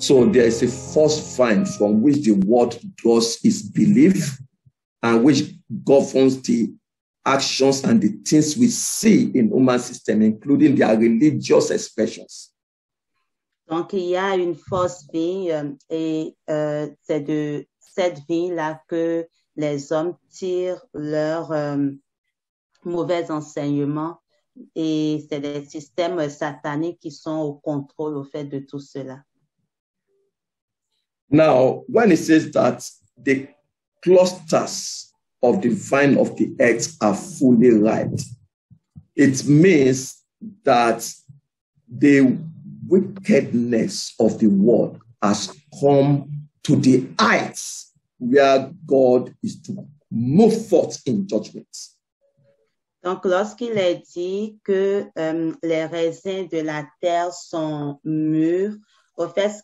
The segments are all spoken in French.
So there is a first vine from which the word draws its belief and which governs the actions and the things we see in human system, including their religious expressions. Donc, il y a une fausse vie et c'est de cette vie-là que les hommes tirent leurs mauvais enseignements et c'est des systèmes sataniques qui sont au contrôle au fait de tout cela. Now, when it says that the clusters of the vine of the earth are fully ripe, it means that the wickedness of the world has come to the heights where God is to move forth in judgment. Donc, lorsqu'il est dit que les raisins de la terre sont mûrs, au fait,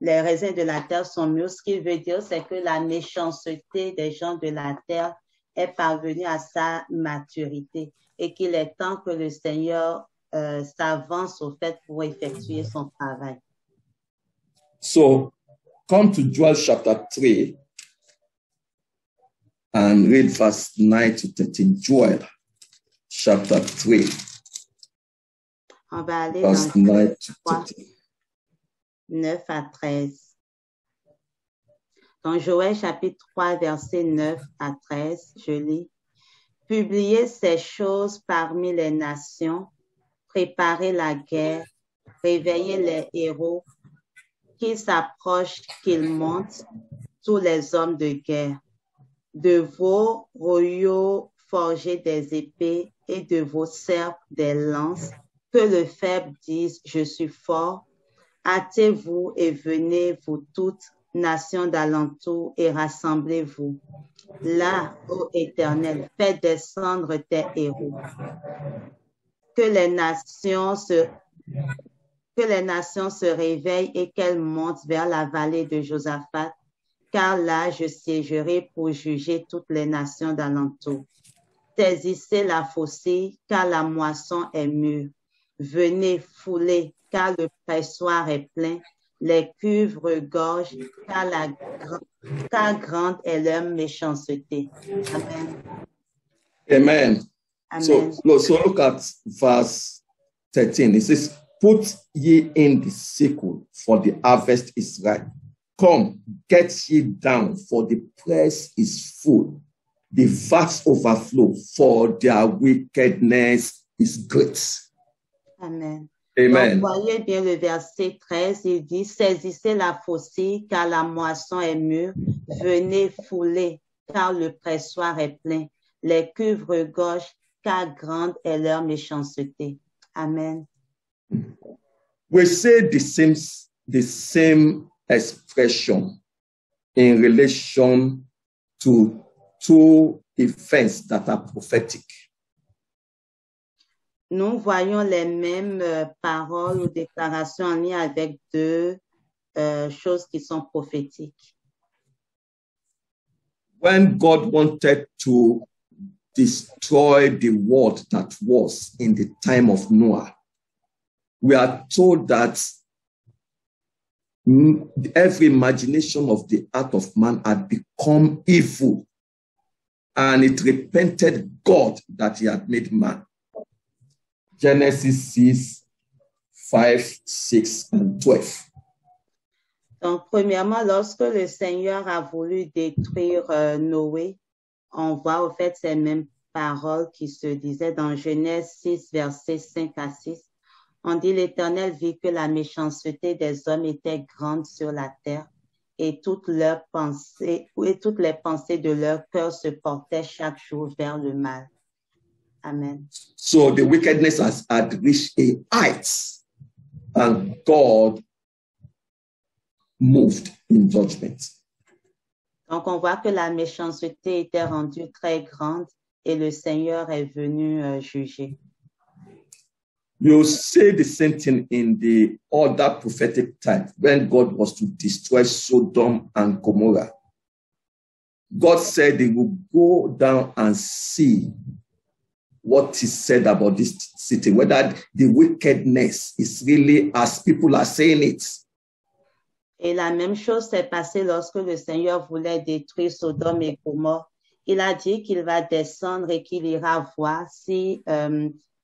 les raisins de la terre sont mûrs, ce qu'il veut dire, c'est que la méchanceté des gens de la terre est parvenue à sa maturité et qu'il est temps que le Seigneur s'avance au fait pour effectuer son travail. So, come to Joel chapter 3 and read verse 9 to 13. Joel chapter 3. On va aller verse dans 9 to 3, 13. 9 à 13. Dans Joël chapitre 3, verset 9 à 13, je lis. Publiez ces choses parmi les nations, préparez la guerre, réveillez les héros, qu'ils s'approchent, qu'ils montent, tous les hommes de guerre. De vos royaux forgez des épées et de vos serpes des lances, que le faible dise, je suis fort. Hâtez-vous et venez, vous toutes, nations d'alentour, et rassemblez-vous. Là, ô Éternel, fais descendre tes héros. Que les nations se réveillent et qu'elles montent vers la vallée de Josaphat, car là, je siégerai pour juger toutes les nations d'alentour. Saisissez la faucille, car la moisson est mûre. Venez fouler, car le pressoir est plein. Les cuves regorgent, car grande est leur méchanceté. Amen. Amen. Amen. So look at verse 13. It says, put ye in the sickle, for the harvest is ripe. Come, get ye down, for the press is full. The vats overflow, for their wickedness is great. Amen. Amen. Donc, voyez bien le verset 13, il dit, saisissez la faucille, car la moisson est mûre. Venez fouler, car le pressoir est plein. Les cuves regorgent, car grande est leur méchanceté. Amen. We say the same expression in relation to two events that are prophetic. Nous voyons les mêmes paroles ou déclarations en lien avec deux choses qui sont prophétiques. When God wanted to destroy the world that was in the time of Noah, we are told that every imagination of the heart of man had become evil, and it repented God that he had made man. Genesis 6, 5, 6, and 12. Donc, premièrement, lorsque le Seigneur a voulu détruire Noé, on voit au fait ces mêmes paroles qui se disaient dans Genèse 6, versets 5 à 6. On dit, l'Éternel vit que la méchanceté des hommes était grande sur la terre et toutes les pensées de leur cœur se portaient chaque jour vers le mal. Amen. So the wickedness had reached a height, and God moved in judgment. Donc, on voit que la méchanceté était rendue très grande et le Seigneur est venu juger. You say the same thing in the other prophetic time when God was to destroy Sodom and Gomorrah. God said they will go down and see what is said about this city, whether the wickedness is really as people are saying it. Et la même chose s'est passée lorsque le Seigneur voulait détruire Sodome et Gomorrhe. Il a dit qu'il va descendre et qu'il ira voir si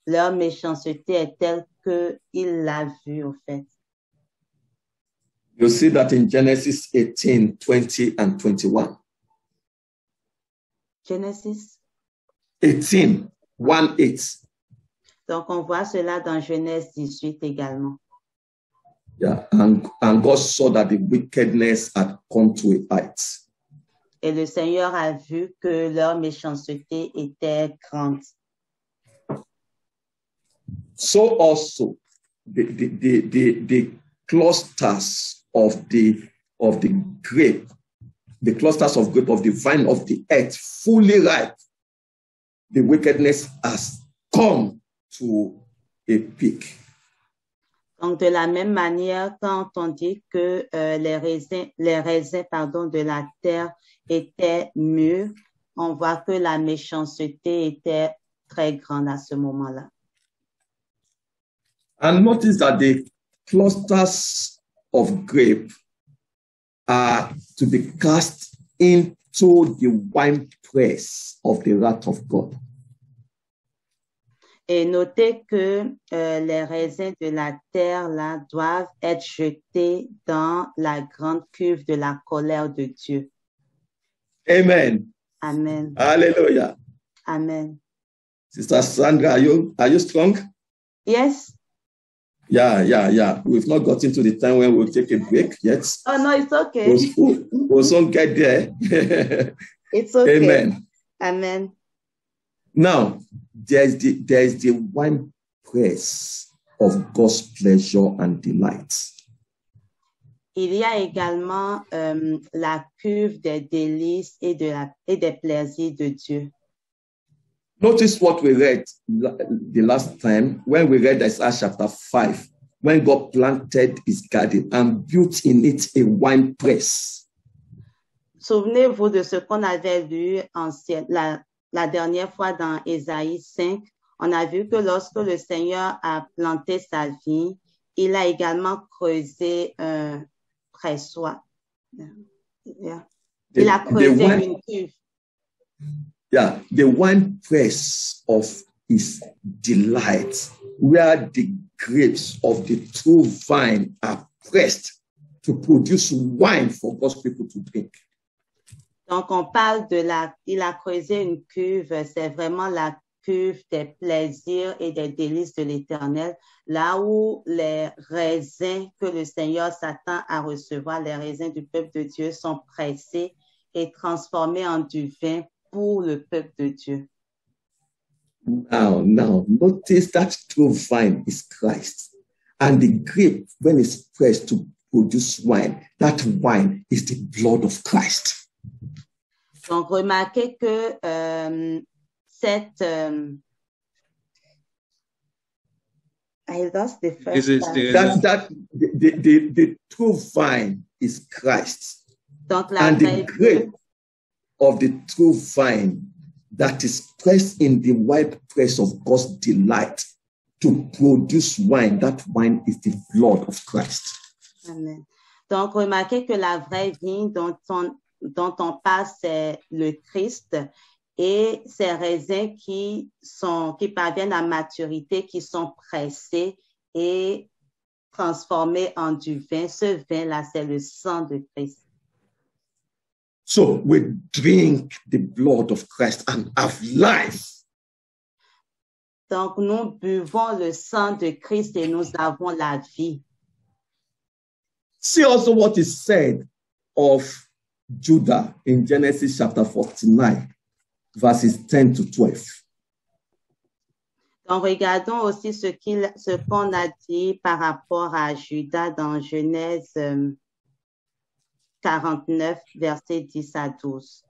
leur méchanceté est telle qu'il l'a vue, au fait. You see that in Genesis 18, 20, and 21. Genesis. 18, 1, 8. Donc, on voit cela dans Genèse 18 également. Yeah, and God saw that the wickedness had come to a height. Et le Seigneur a vu que leur méchanceté était grande. So also the clusters of the grape, the clusters of grape of the vine of the earth, fully ripe, the wickedness has come to a peak. Donc, de la même manière, quand on dit que les raisins de la terre étaient mûrs, on voit que la méchanceté était très grande à ce moment-là. And notice that the clusters of grape are to be cast into the winepress of the wrath of God. Et notez que les raisins de la terre là doivent être jetés dans la grande cuve de la colère de Dieu. Amen. Amen. Hallelujah. Amen. Sister Sandra, are you strong? Yes. Yeah. We've not gotten to the time when we'll take a break yet. Oh no, it's okay. We'll soon get there. It's okay. Amen. Amen. Now, there is the wine press of God's pleasure and delight. Il y a également la cuve des délices et des plaisirs de Dieu. Notice what we read the last time when we read Isaiah chapter 5, when God planted his garden and built in it a wine press. Souvenez-vous de ce qu'on avait lu la dernière fois dans Ésaïe 5. On a vu que lorsque le Seigneur a planté sa vigne, il a également creusé un pressoir. Il a creusé une cuve. Yeah, the wine press of his delight, where the grapes of the true vine are pressed to produce wine for God's people to drink. Donc, on parle il a creusé une cuve, c'est vraiment la cuve des plaisirs et des délices de l'Éternel, là où les raisins que le Seigneur s'attend à recevoir, les raisins du peuple de Dieu sont pressés et transformés en du vin pour le peuple de Dieu. Now, notice that true vine is Christ. And the grape, when it's pressed to produce wine, that wine is the blood of Christ. Donc, remarquez que I lost the first the true vine is Christ. Donc, and the grape of the true vine that is pressed in the wine press of God's delight to produce wine, that wine is the blood of Christ. Amen. Donc, remarquez que la vraie vigne dont on parle, c'est le Christ, et ces raisins qui parviennent à maturité, qui sont pressés et transformés en du vin. Ce vin-là, c'est le sang de Christ. So we drink the blood of Christ and have life. Donc, nous buvons le sang de Christ et nous avons la vie. See also what is said of Judah in Genesis chapter 49, verses 10 to 12. Donc, regardons aussi ce qu'on a dit par rapport à Judas dans Genèse 49, versets 10 à 12.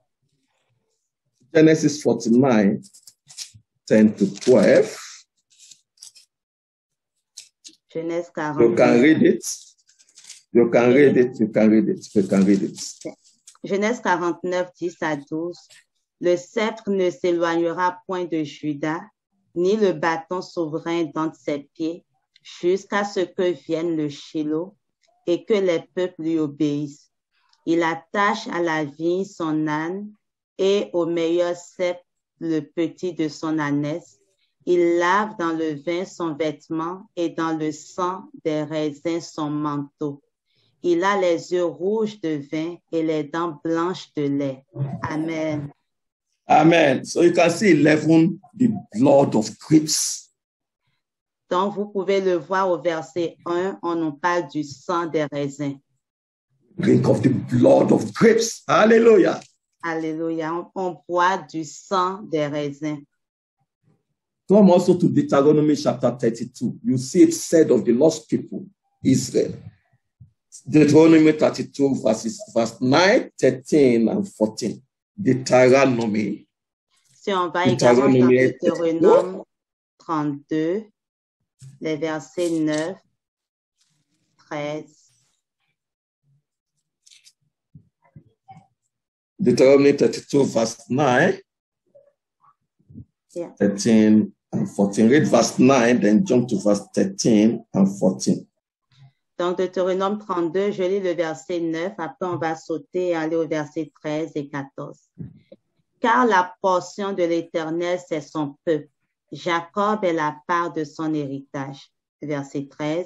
Genesis 49, 10 to 12. Genèse 49. You can read it. You can read it. You can read it. You can read it. Genèse 49, 10 à 12. Le sceptre ne s'éloignera point de Juda, ni le bâton souverain d'entre ses pieds, jusqu'à ce que vienne le Shiloh, et que les peuples lui obéissent. Il attache à la vigne son âne et au meilleur cep le petit de son ânesse. Il lave dans le vin son vêtement et dans le sang des raisins son manteau. Il a les yeux rouges de vin et les dents blanches de lait. Amen. Amen. So you can see 11, the blood of grapes. Donc, vous pouvez le voir au verset 1, on nous parle du sang des raisins. Drink of the blood of grapes. Hallelujah. Alléluia. On boit du sang des raisins. Come also to Deuteronomy chapter 32. You see it said of the lost people, Israel. Deuteronomy 32, verse 9, 13, and 14. Deuteronomy. Si on va également dans Deutéronome 32, les versets 9, 13. Deuteronomy 32, verse 9, 13, and 14. Read verse 9, then jump to verse 13 and 14. Donc, Deutéronome 32, je lis le verset 9, après on va sauter et aller au verset 13 et 14. Car la portion de l'Éternel, c'est son peuple. Jacob est la part de son héritage. Verset 13.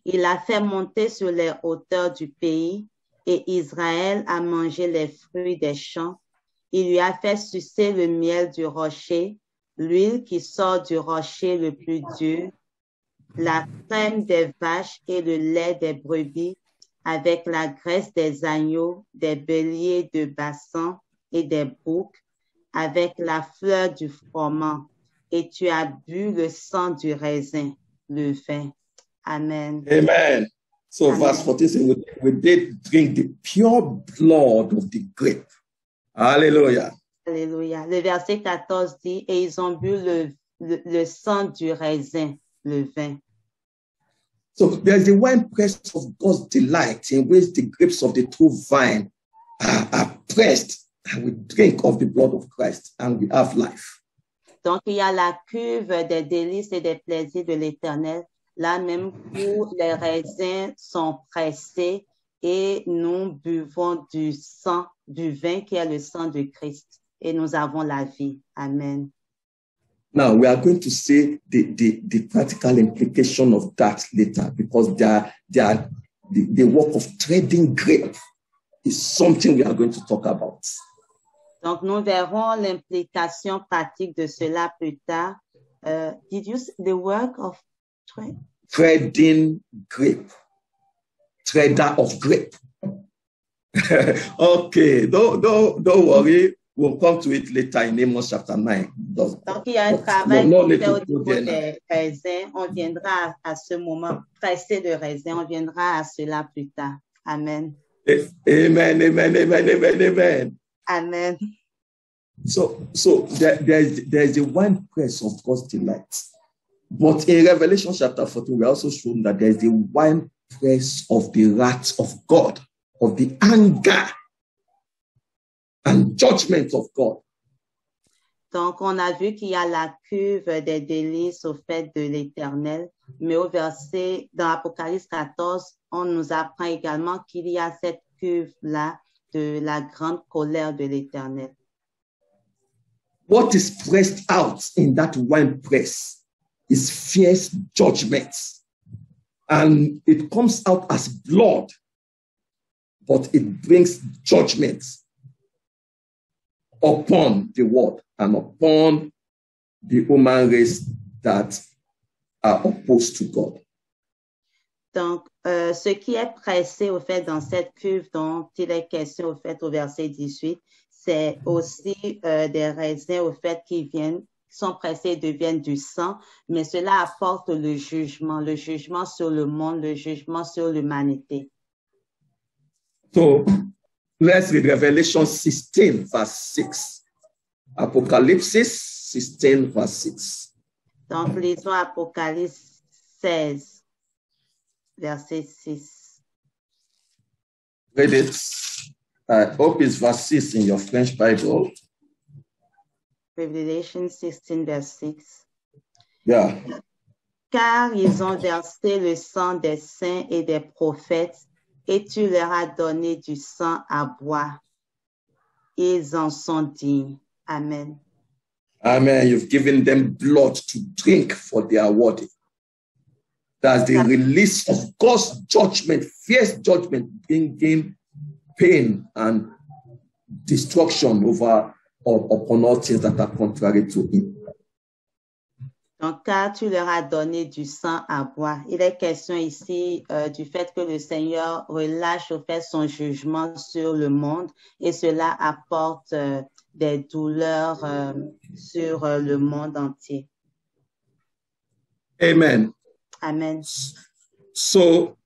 Il a fait monter sur les hauteurs du pays et Israël a mangé les fruits des champs. Il lui a fait sucer le miel du rocher, l'huile qui sort du rocher le plus dur, la crème des vaches et le lait des brebis, avec la graisse des agneaux, des béliers de Bassan et des boucs, avec la fleur du froment. Et tu as bu le sang du raisin, le vin. Amen. Amen. So Amen. verse 14 says, we did drink the pure blood of the grape. Hallelujah. Alléluia. Le verset 14 dit, et ils ont bu le sang du raisin, le vin. So there's the wine press of God's delight in which the grapes of the true vine are pressed, and we drink of the blood of Christ and we have life. Donc, il y a la cuve des délices et des plaisirs de l'Éternel, là même où les raisins sont pressés et nous buvons du sang, du vin qui est le sang de Christ. Et nous avons la vie. Amen. Now, we are going to see the practical implication of that later, because the work of trading grape is something we are going to talk about. Donc, nous verrons l'implication pratique de cela plus tard. Did you say the work of trade? Trading grape. Trader of grape. Okay, don't worry. We'll come to it later in Amos chapter 9. Donc, il y a un travail qu'on fait au niveau des raisins. On viendra à ce moment, presser de raisins, on viendra à cela plus tard. Amen. Amen, amen, amen, amen, amen. Amen. So there's a wine press of God's delight. But in Revelation chapter 14, we're also shown that there's the wine press of the wrath of God, of the anger and judgment of God. Donc, on a vu qu'il y a la cuve des délices au fait de l'Éternel, mais au verset, dans Apocalypse 14, on nous apprend également qu'il y a cette cuve-là de la grande colère de l'Éternel. What is pressed out in that wine press is fierce judgment, and it comes out as blood, but it brings judgment upon the world and upon the human race that are opposed to God. Donc, ce qui est pressé au fait dans cette cuve dont il est question au fait au verset 18, c'est aussi des raisins au fait qui sont pressés et deviennent du sang, mais cela apporte le jugement sur le monde, le jugement sur l'humanité. So, let's read Revelation 16, verse 6. Apocalypse 16, verse 6. Donc, lisons Apocalypse 16, verset 6. Read it. I hope it's verse 6 in your French Bible. Revelation 16, verse 6. Yeah. car ils ont versé le sang des saints et des prophètes, et tu leur as donné du sang à boire. Ils en sont dignes. Amen. Amen. You've given them blood to drink, for they are worthy. That's the release of God's judgment, fierce judgment, bringing pain and destruction over upon all things that are contrary to him. Donc, car tu leur as donné du sang à boire. Il est question ici du fait que le Seigneur relâche au fait son jugement sur le monde et cela apporte des douleurs sur le monde entier. Amen. Amen. So,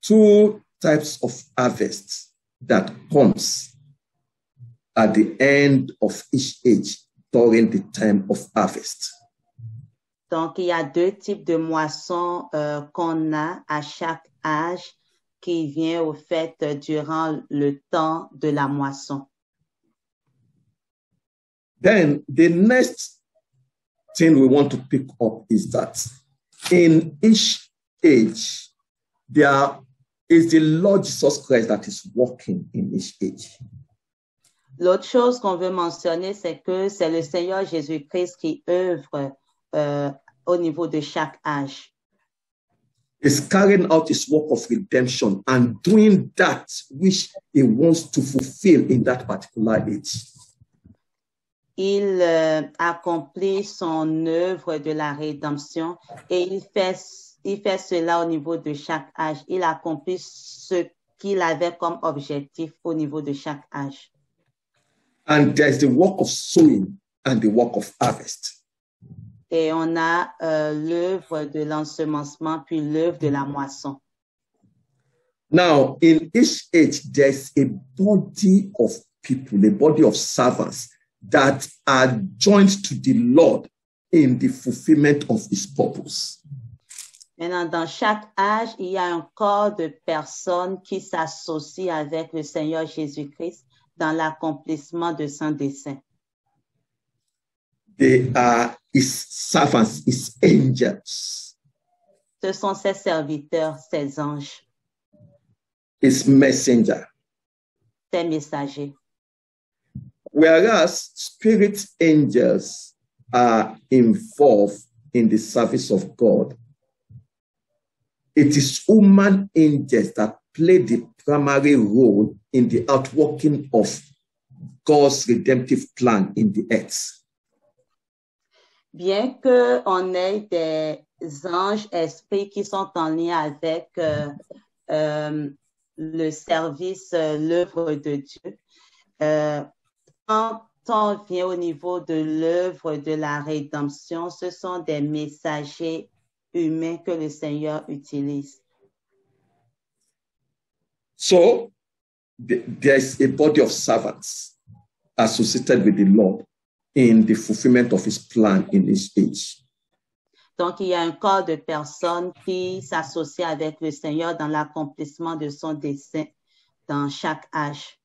two types of harvest that comes at the end of each age during the time of harvest. Donc, il y a deux types de moissons qu'on a à chaque âge qui vient au fait durant le temps de la moisson. Then the next thing we want to pick up is that in each age, there is the Lord Jesus Christ that is working in each age. L'autre chose qu'on veut mentionner, c'est que c'est le Seigneur Jésus-Christ qui œuvre au niveau de chaque âge. Is carrying out his work of redemption and doing that which he wants to fulfill in that particular age. Il accomplit son œuvre de la rédemption et il fait cela au niveau de chaque âge. Il accomplit ce qu'il avait comme objectif au niveau de chaque âge. And there's the work of sowing and the work of harvest. Et on a l'œuvre de l'ensemencement puis l'œuvre de la moisson. Now, in each age, there's a body of people, a body of servants that are joined to the Lord in the fulfillment of his purpose. Maintenant, dans chaque âge, il y a un corps de personnes qui s'associent avec le Seigneur Jésus-Christ dans l'accomplissement de son dessein. They are his servants, his angels, Ce sont ses serviteurs, ses anges, his messenger. ses messagers. Whereas spirit angels are involved in the service of God, it is human angels that play the primary role in the outworking of God's redemptive plan in the earth. Bien qu'on ait des anges esprits qui sont en lien avec le service, l'œuvre de Dieu, quand on vient au niveau de l'œuvre de la rédemption, ce sont des messagers humains que le Seigneur utilise. So there's a body of servants associated with the Lord in the fulfillment of his plan in his age. Donc, il y a un corps de personnes qui s'associent avec le Seigneur dans l'accomplissement de son dessein dans chaque âge.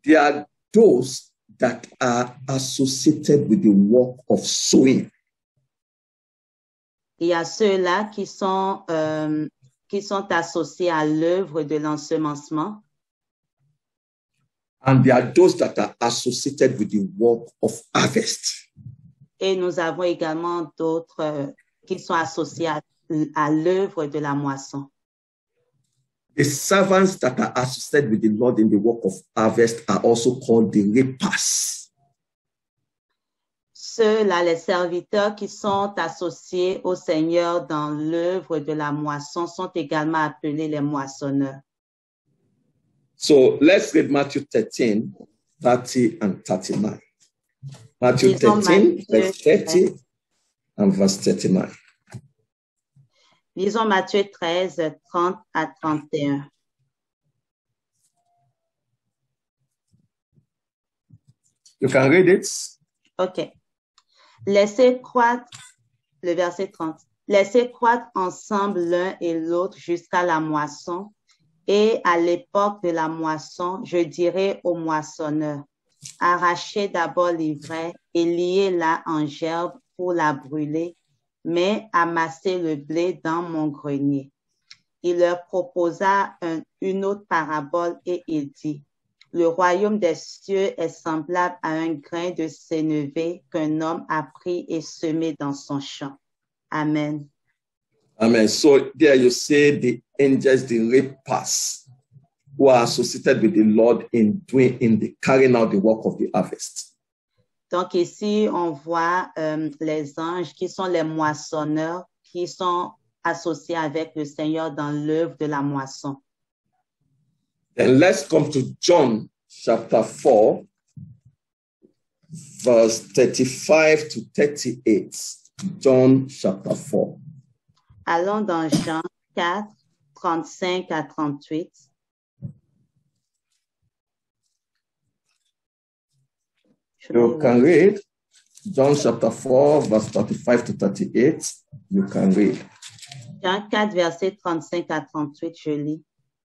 There are those that are associated with the work of sowing. Il y a ceux-là qui sont associés à l'œuvre de l'ensemencement. And there are those that are associated with the work of harvest. Et nous avons également d'autres qui sont associés à l'œuvre de la moisson. The servants that are associated with the Lord in the work of harvest are also called the reapers. Ceux-là, les serviteurs qui sont associés au Seigneur dans l'œuvre de la moisson sont également appelés les moissonneurs. So let's read Matthew 13, 30 and 39. Matthew 13, verse 30 and verse 39. Lisons Matthieu 13, 30 à 31. You can read it. OK. Laissez croître, le verset 30. Laissez croître ensemble l'un et l'autre jusqu'à la moisson. Et à l'époque de la moisson, je dirai aux moissonneurs, arrachez d'abord l'ivraie et liez-la en gerbe pour la brûler, mais amassez le blé dans mon grenier. Il leur proposa une autre parabole et il dit, le royaume des cieux est semblable à un grain de sénévé qu'un homme a pris et semé dans son champ. Amen. Amen. So there you see the angels, the reapers, who are associated with the Lord in the carrying out the work of the harvest. Donc ici, on voit les anges qui sont les moissonneurs, qui sont associés avec le Seigneur dans l'œuvre de la moisson. Then let's come to John chapter 4, verse 35 to 38. John chapter 4. Allons dans Jean 4, 35 à 38. You can read John chapter 4, verse 35 to 38. You can read. Jean 4, verset 35 à 38, je lis.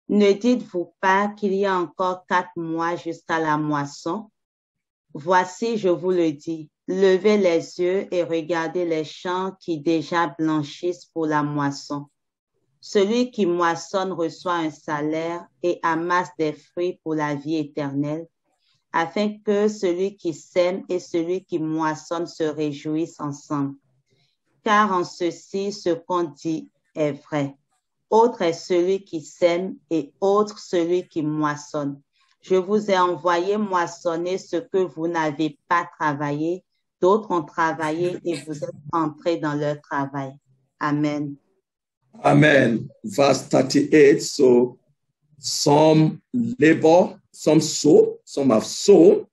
Ne dites-vous pas qu'il y a encore 4 mois jusqu'à la moisson? Voici, je vous le dis, levez les yeux et regardez les champs qui déjà blanchissent pour la moisson. Celui qui moissonne reçoit un salaire et amasse des fruits pour la vie éternelle, afin que celui qui sème et celui qui moissonne se réjouissent ensemble. Car en ceci, ce qu'on dit est vrai. Autre est celui qui sème et autre celui qui moissonne. Je vous ai envoyé moissonner ce que vous n'avez pas travaillé. D'autres ont travaillé et vous êtes entrés dans leur travail. Amen. Amen. Verse 38. So some labor, some sow, some have sown,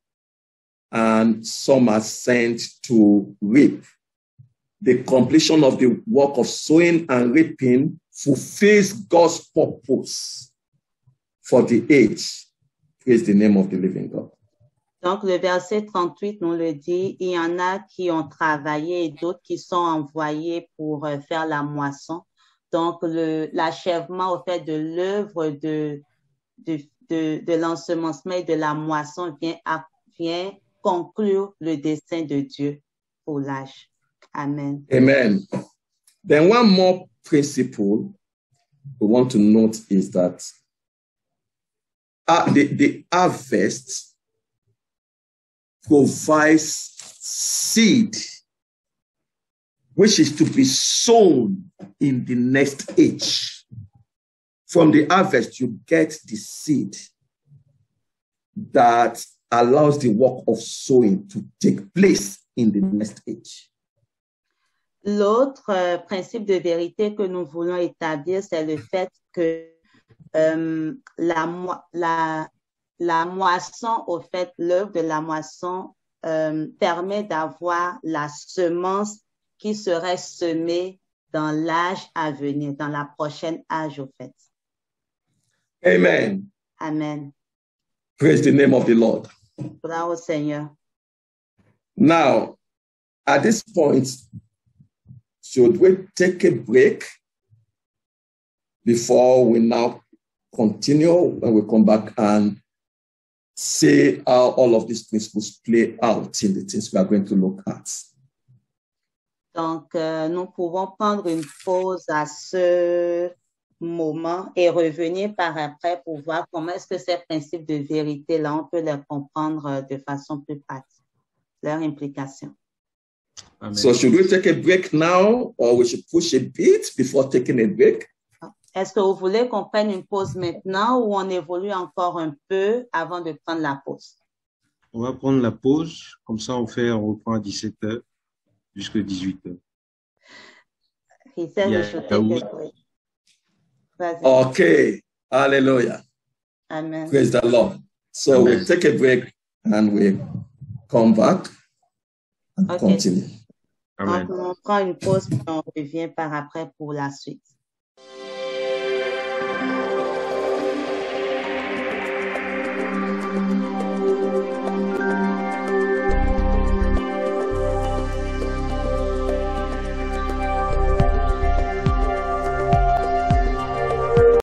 and some are sent to reap. The completion of the work of sowing and reaping fulfills God's purpose for the age. Praise the name of the living God. Donc, le verset 38 nous le dit, il y en a qui ont travaillé et d'autres qui sont envoyés pour faire la moisson. Donc, l'achèvement au fait de l'œuvre de l'ensemencement et de la moisson vient conclure le dessein de Dieu pour l'âge. Amen. Amen. Then one more principle we want to note is that the harvest provides seed, which is to be sown in the next age. From the harvest, you get the seed that allows the work of sowing to take place in the next age. L'autre principe de vérité que nous voulons établir, c'est le fait que la moisson, au fait, l'œuvre de la moisson permet d'avoir la semence qui serait semée dans l'âge à venir, dans la prochaine âge, au fait. Amen. Amen. Praise the name of the Lord. Gloire au Seigneur. Now, at this point, should we take a break before we now continue when we come back and see how all of these principles play out in the things we are going to look at? Donc, nous pouvons prendre une pause à ce moment et revenir par après pour voir comment est-ce que ces principes de vérité-là, on peut les comprendre de façon plus pratique, leur implication. Amen. So should we take a break now or we should push a bit before taking a break? Est-ce que vous voulez qu'on prenne une pause maintenant ou on évolue encore un peu avant de prendre la pause? On va prendre la pause, comme ça on reprend à 17h jusqu'à 18h. He said we should take a break. Vas-y. Okay. Hallelujah. Amen. Praise the Lord. So we'll take a break and we'll come back and continue. Amen. Donc, on prend une pause puis on revient par après pour la suite.